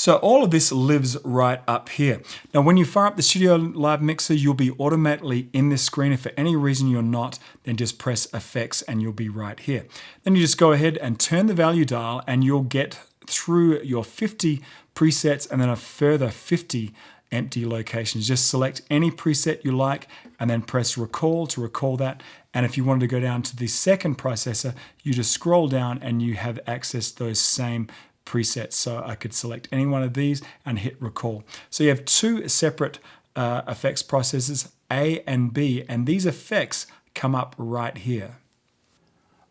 So all of this lives right up here. Now when you fire up the StudioLive mixer, you'll be automatically in this screen. If for any reason you're not, then just press effects and you'll be right here. Then you just go ahead and turn the value dial and you'll get through your 50 presets and then a further 50 empty locations. Just select any preset you like and then press recall to recall that. And if you wanted to go down to the second processor, you just scroll down and you have access to those same presets. So I could select any one of these and hit recall. So you have two separate effects processors, A and B, and these effects come up right here.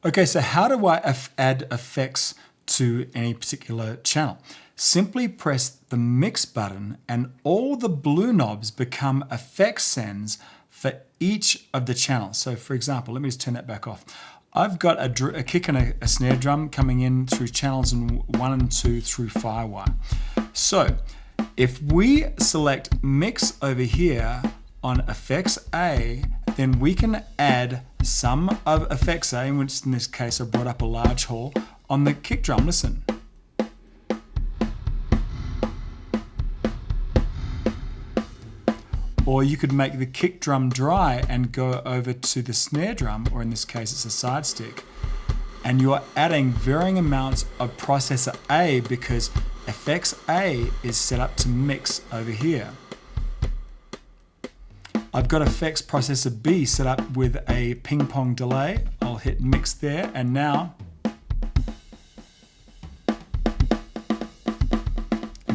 Okay, so how do I add effects to any particular channel? Simply press the mix button and all the blue knobs become effect sends for each of the channels. So for example, let me just turn that back off. I've got a kick and a snare drum coming in through channels 1 and 2 through Firewire. So if we select mix over here on effects A, then we can add some of effects A, which in this case I brought up a large hall, on the kick drum. Listen. Or you could make the kick drum dry and go over to the snare drum, or in this case it's a side stick, and you're adding varying amounts of processor A because effects A is set up to mix over here. I've got effects processor B set up with a ping pong delay. I'll hit mix there, and now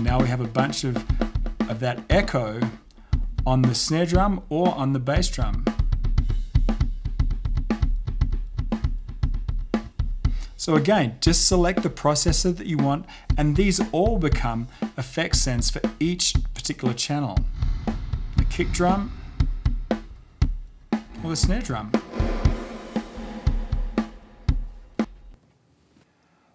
we have a bunch of that echo on the snare drum or on the bass drum. So again, just select the processor that you want, and these all become effect sends for each particular channel. The kick drum or the snare drum.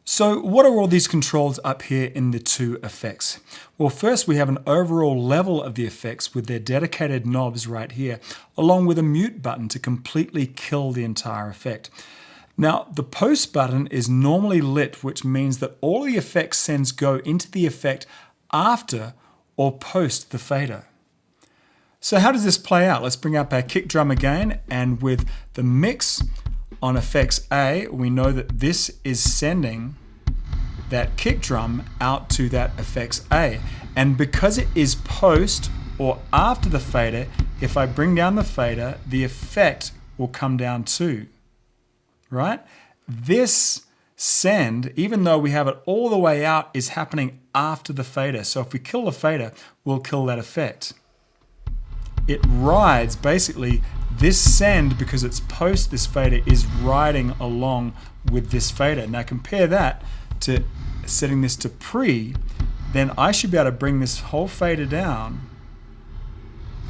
So what are all these controls up here in the two effects? Well, first we have an overall level of the effects with their dedicated knobs right here, along with a mute button to completely kill the entire effect. Now, the post button is normally lit, which means that all the effect sends go into the effect after or post the fader. So how does this play out? Let's bring up our kick drum again, and with the mix on effects A, we know that this is sending that kick drum out to that effects A. And because it is post or after the fader, if I bring down the fader, the effect will come down too, right? This send, even though we have it all the way out, is happening after the fader. So if we kill the fader, we'll kill that effect. It rides, basically, this send, because it's post this fader, is riding along with this fader. Now compare that to setting this to pre, then I should be able to bring this whole fader down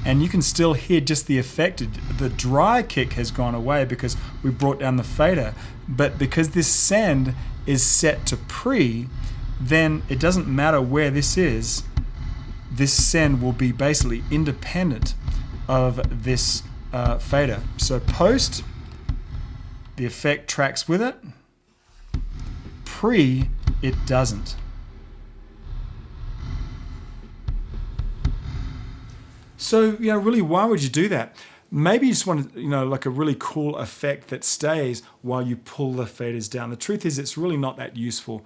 and you can still hear just the effect. The dry kick has gone away because we brought down the fader, but because this send is set to pre, then it doesn't matter where this is, this send will be basically independent of this fader. So post, the effect tracks with it. Pre, it doesn't. So, really, why would you do that? Maybe you just want, like a really cool effect that stays while you pull the faders down. The truth is, it's really not that useful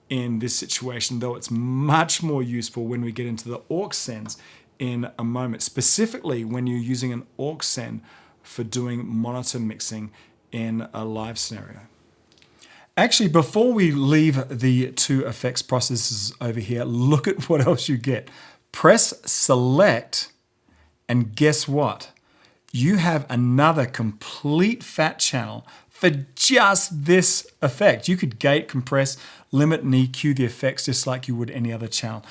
in this situation, though it's much more useful when we get into the aux sends in a moment, specifically when you're using an aux send for doing monitor mixing in a live scenario. Actually, before we leave the two effects processors over here, look at what else you get. Press select, and guess what? You have another complete fat channel for just this effect. You could gate, compress, limit, and EQ the effects just like you would any other channel.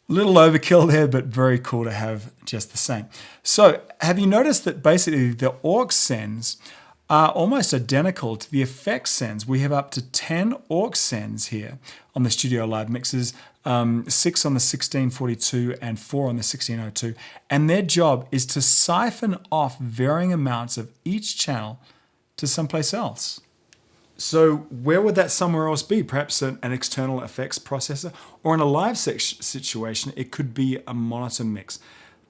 Little overkill there, but very cool to have just the same. So have you noticed that basically the aux sends are almost identical to the effects sends? We have up to 10 aux sends here on the StudioLive mixes, 6 on the 1642 and 4 on the 1602. And their job is to siphon off varying amounts of each channel to someplace else. So where would that somewhere else be? Perhaps an external effects processor, or in a live situation, it could be a monitor mix.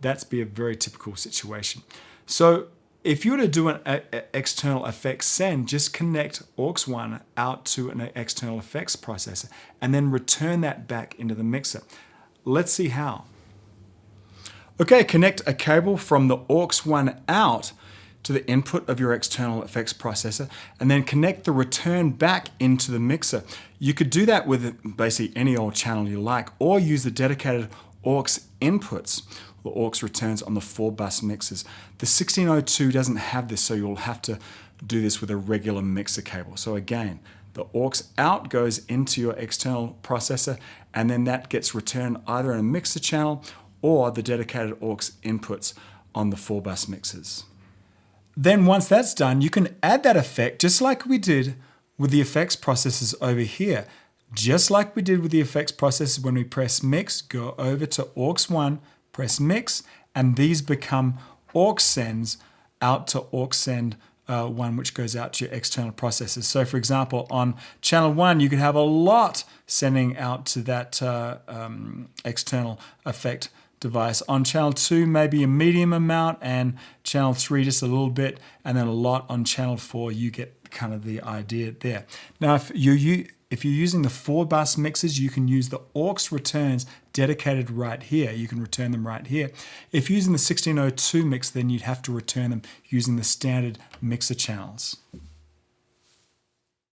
That's be a very typical situation. So if you were to do an external effects send, just connect aux 1 out to an external effects processor and then return that back into the mixer. Let's see how. Okay, connect a cable from the aux 1 out to the input of your external effects processor and then connect the return back into the mixer. You could do that with basically any old channel you like, or use the dedicated aux inputs, the aux returns on the 4-bus mixers. The 1602 doesn't have this, so you'll have to do this with a regular mixer cable. So again, the aux out goes into your external processor, and then that gets returned either in a mixer channel or the dedicated aux inputs on the 4-bus mixers. Then once that's done, you can add that effect just like we did with the effects processors over here. Just like we did with the effects processors when we press mix, go over to aux 1, press mix, and these become aux sends out to aux send 1, which goes out to your external processors. So for example, on channel 1, you could have a lot sending out to that external effect device. On channel 2, maybe a medium amount, and channel 3 just a little bit, and then a lot on channel 4. You get kind of the idea there. Now, if you're using the 4-bus mixers, you can use the aux returns dedicated right here. You can return them right here. If you're using the 1602 mix, then you'd have to return them using the standard mixer channels.